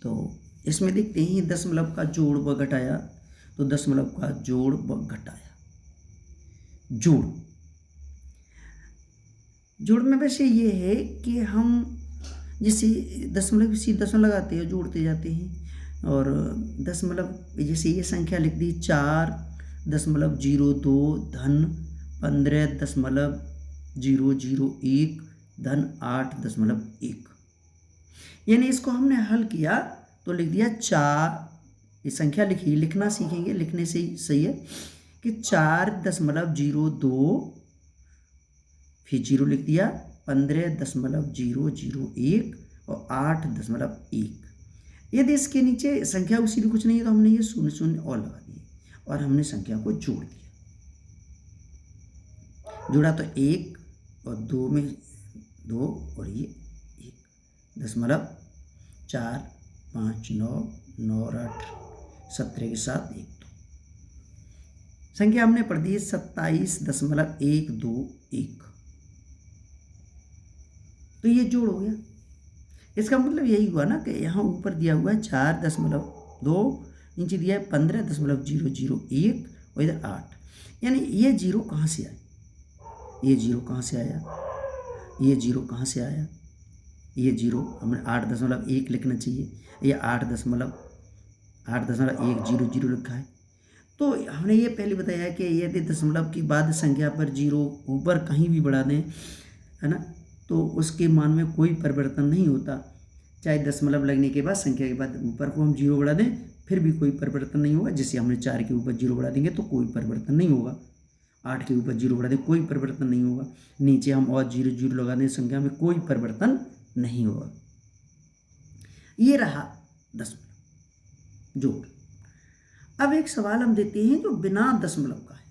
तो इसमें देखते हैं दशमलव का जोड़ व घटाया, तो दशमलव का जोड़ व घटाया। जोड़ में वैसे ये है कि हम जैसे दशमलव इसी दशमलव लगाते हैं, जोड़ते जाते हैं, और दशमलव जैसे ये संख्या लिख दी 4.02 धन 15.001 धन 8.1, यानी इसको हमने हल किया तो लिख दिया 4, ये संख्या लिखी, लिखना सीखेंगे, लिखने से ही सही है कि 4.02 फिर 0 लिख दिया, 15.001 और 8.1। यदि इसके नीचे संख्या उसी भी कुछ नहीं है तो हमने ये 0 0 और लगा दिए और हमने संख्या को जोड़ दिया। जोड़ा तो 1 और 2 में 2 और ये 1, 0.4 5 9 9 और 8 17 के साथ 1 2, संख्या हमने पढ़ दी 27.121। तो ये जोड़ हो गया। इसका मतलब यही हुआ ना कि यहाँ ऊपर दिया हुआ है 4.2, नीचे दिया है 15.001 और इधर 8, यानी ये 0 कहाँ से आया, ये 0 कहाँ से आया, ये 0 कहाँ से आया, ये 0 हमें 8.1 लिखना चाहिए, ये 8.100 लिखा है। तो हमने ये पहले बताया कि यदि दशमलव के बाद संख्या पर 0 ऊपर कहीं भी बढ़ा दें, है ना, तो उसके मान में कोई परिवर्तन नहीं होता। चाहे दशमलव लगने के बाद संख्या के बाद ऊपर को हम 0 बढ़ा दें फिर भी कोई परिवर्तन नहीं होगा। जैसे हमने 4 के ऊपर 0 बढ़ा देंगे तो कोई परिवर्तन नहीं होगा, 8 के ऊपर 0 बढ़ा दें कोई परिवर्तन नहीं होगा, नीचे हम और 0 0 लगा दें संख्या में कोई परिवर्तन नहीं होगा। ये रहा दशमलव जोड़। अब एक सवाल हम देते हैं जो बिना दशमलव का है।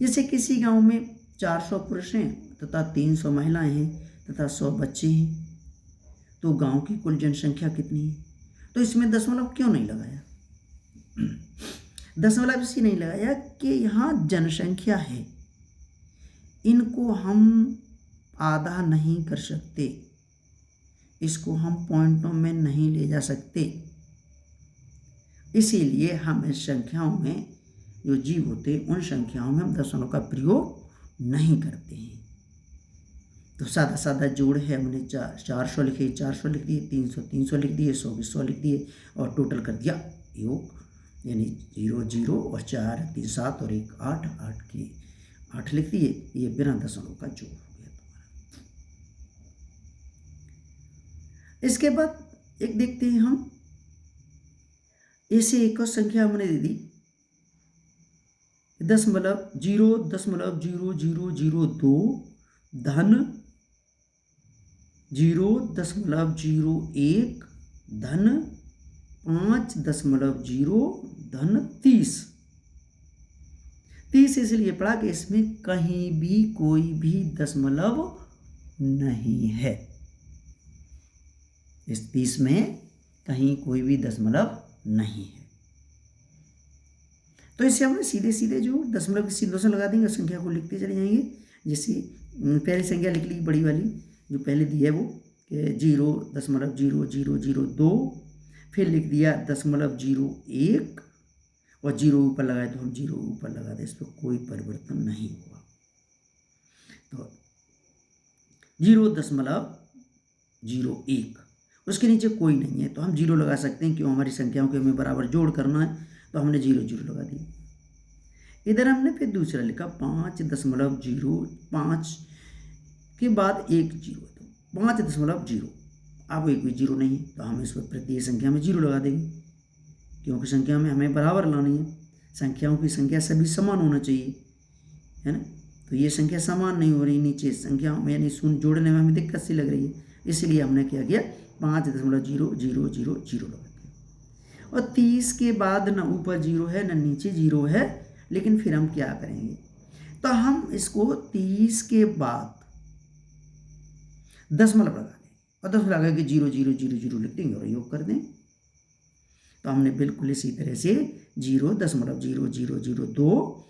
जैसे किसी गांव में 400 पुरुष हैं तथा 300 महिलाएं हैं तथा 100 बच्चे हैं, तो गांव की कुल जनसंख्या कितनी है? तो इसमें दशमलव क्यों नहीं लगाया? दशमलव इसलिए नहीं लगाया कि यहाँ जनसंख्या है, इनको हम आधा नहीं कर सकते, इसको हम पॉइंटों में नहीं ले जा सकते, इसीलिए हम इस संख्याओं में जो जीव होते हैं उन संख्याओं में हम दशमलव का प्रयोग नहीं करते हैं। तो सादा सादा जोड़ है, हमने 400 लिखे 400 लिख दिए, 300 300 लिख दिए, 100 100 लिख दिए और टोटल कर दिया योग, यानी 0 0 और 4 3 7 और 1 8 8 के 8 लिख दिए। ये बिना दशमलव का जोड़ हो गया तुम्हारा। इसके बाद एक देखते हैं हम, ऐसे एक और संख्या हमने दे दी 0.00002 धन 0.01 धन 5.0 धन 30। 30 इसलिए पढ़ा कि इसमें कहीं भी कोई भी दशमलव नहीं है, इस 30 में कहीं कोई भी दशमलव नहीं है। तो इसे हमने सीधे सीधे जो दशमलव के सीधों से लगा देंगे, संख्या को लिखते चले जाएंगे। जैसे पहली संख्या लिख ली बड़ी वाली जो पहले दी है वो 0.0002, फिर लिख दिया 0.01 और 0 ऊपर लगाए तो हम 0 ऊपर लगा दें, इस पर कोई परिवर्तन नहीं हुआ। तो 0.01 उसके नीचे कोई नहीं है तो हम 0 लगा सकते हैं, क्यों, हमारी संख्याओं के हमें बराबर जोड़ करना है तो हमने 0 0 लगा दिया। इधर हमने फिर दूसरा लिखा 5.05 के बाद 1 0, तो 5.0, अब एक भी 0 नहीं है तो हम इस पर प्रत्येक संख्या में 0 लगा देंगे, क्योंकि संख्या में हमें बराबर लानी है, संख्याओं की संख्या सभी समान होना चाहिए, है ना। तो ये संख्या समान नहीं हो रही, नीचे संख्याओं में यानी शून्य जोड़ने में हमें दिक्कत सी लग रही है, इसलिए हमने क्या किया 5.000 लगा दिया। और 30 के बाद न ऊपर 0 है न नीचे 0 है, लेकिन फिर हम क्या करेंगे, तो हम इसको 30 के बाद दशमलव लगा दें और दशमलव लगा के 0 0 0 0 लिख देंगे और योग कर दें। तो हमने बिल्कुल इसी तरह से 0.0002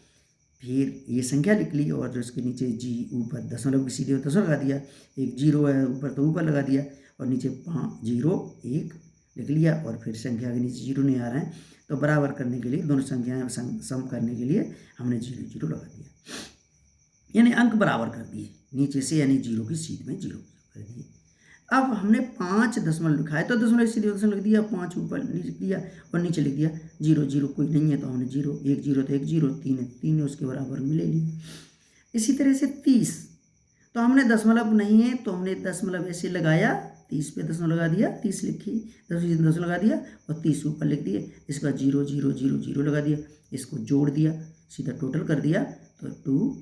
फिर ये संख्या लिख ली और जो इसके नीचे जी ऊपर दशमलव की सीधे दशमलव लगा दिया, एक 0 है ऊपर तो ऊपर लगा दिया और नीचे 5 0 1 लिख लिया और फिर संख्या के नीचे जीरो नहीं आ रहा है तो बराबर करने के लिए दोनों संख्याएं सम करने के लिए हमने जीरो जीरो लगा दिया, यानी अंक बराबर कर दिए नीचे से, यानी जीरो की सीध में जीरो कर दिए। अब हमने 5 दशमलव लिखा है तो दशमलव सीधे दशमलव लिख दिया, 5 ऊपर नीचे लिख दिया और नीचे लिख दिया जीरो जीरो, कोई नहीं है तो हमने जीरो, एक जीरो तो एक जीरो, तीन है तीन है उसके बराबर में ले लिया। इसी तरह से 30 तो हमने दशमलव नहीं है तो हमने दशमलव ऐसे लगाया, 30 पे दशमलव लगा दिया, 30 लिखी, दशमलव लगा दिया और 30 ऊपर लिख दिए, इसका जीरो जीरो जीरो जीरो लगा दिया, इसको जोड़ दिया, सीधा टोटल कर दिया तो 2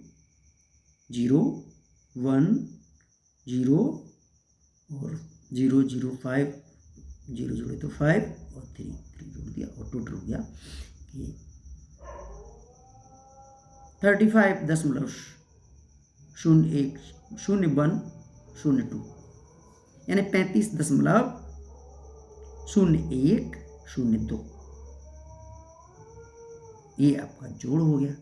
0 1 0 और 0 0 5 0 जोड़े तो 5 और 3 जोड़ दिया और टोटल हो गया कि 35.0102 यानी 35.0102 ये आपका जोड़ हो गया।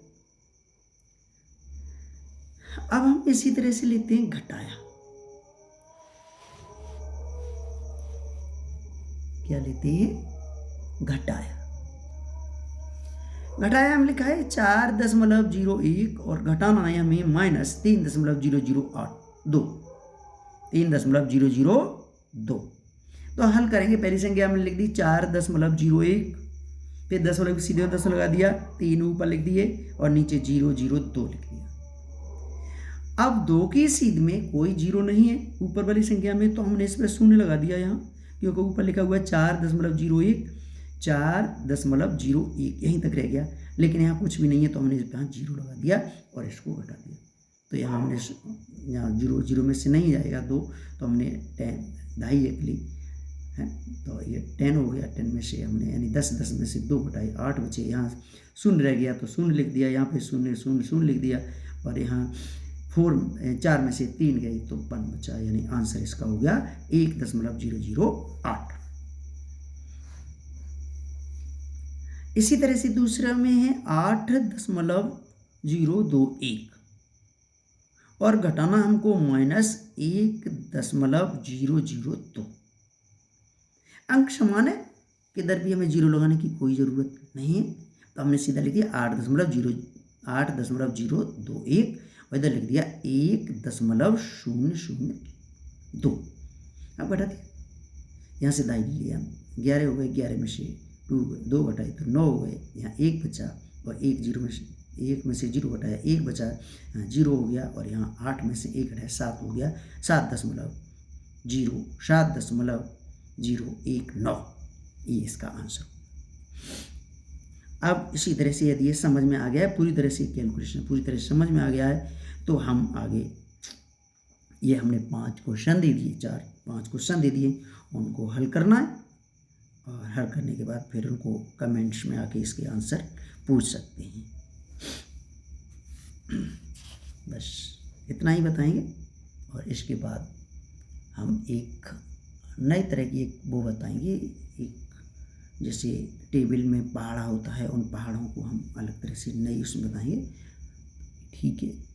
अब हम इसी तरह से लेते हैं घटाया, क्या लेते हैं घटाया। घटाया हम लिखा है 4.01 और घटाना है हमें -3.0082 3.002। तो हल करेंगे, पहली संख्या हमने लिख दी 4.01, फिर दशमलव सीधे दशमलव लगा दिया, 3 ऊपर लिख दिए और नीचे 002 लिख दिया। अब 2 की सीध में कोई जीरो नहीं है ऊपर वाली संख्या में तो हमने इस पर शून्य लगा दिया यहाँ, क्योंकि ऊपर लिखा हुआ है 4.01 4.01 यहीं तक रह गया, लेकिन यहाँ कुछ भी नहीं है तो हमने यहाँ जीरो लगा दिया और इसको घटा दिया। तो यहाँ हमने यहाँ जीरो जीरो में से नहीं जाएगा 2 तो हमने 10 1 ली है तो ये 10 हो गया। 10 में से हमने यानी 10 में से 2 घटाए 8 बचे, यहाँ शून्य रह गया तो शून्य लिख दिया, यहाँ पे शून्य शून्य शून्य लिख दिया और यहाँ 4 में से 3 गई तो 1 बचा, यानी आंसर इसका हो गया 1.008। इसी तरह से दूसरा में है 8.021 और घटाना हमको -1.002। अंक समान है, किधर भी हमें जीरो लगाने की कोई ज़रूरत नहीं है तो हमने सीधा लिख दिया 8.021 और इधर लिख दिया 1.002। अब घटा दिया, यहाँ से दाई लिया 11 हो गए, 11 में से 2 घटाए तो 9 हो गए, यहाँ 1 बचा और 1 में से 0 घटाया 1 बचा, यहाँ 0 हो गया और यहाँ 8 में से 1 घटाया 7 हो गया, 7.019 ये इसका आंसर। अब इसी तरह से यदि ये समझ में आ गया है, पूरी तरह से कैलकुलेशन पूरी तरह से समझ में आ गया है तो हम आगे, ये हमने 5 क्वेश्चन दे दिए, 5 क्वेश्चन दे दिए, उनको हल करना है और हल करने के बाद फिर उनको कमेंट्स में आके इसके आंसर पूछ सकते हैं। बस इतना ही बताएंगे और इसके बाद हम एक नई तरह की एक वो बताएंगे, एक जैसे टेबल में पहाड़ा होता है, उन पहाड़ों को हम अलग तरह से नई उसमें बताएंगे। ठीक है।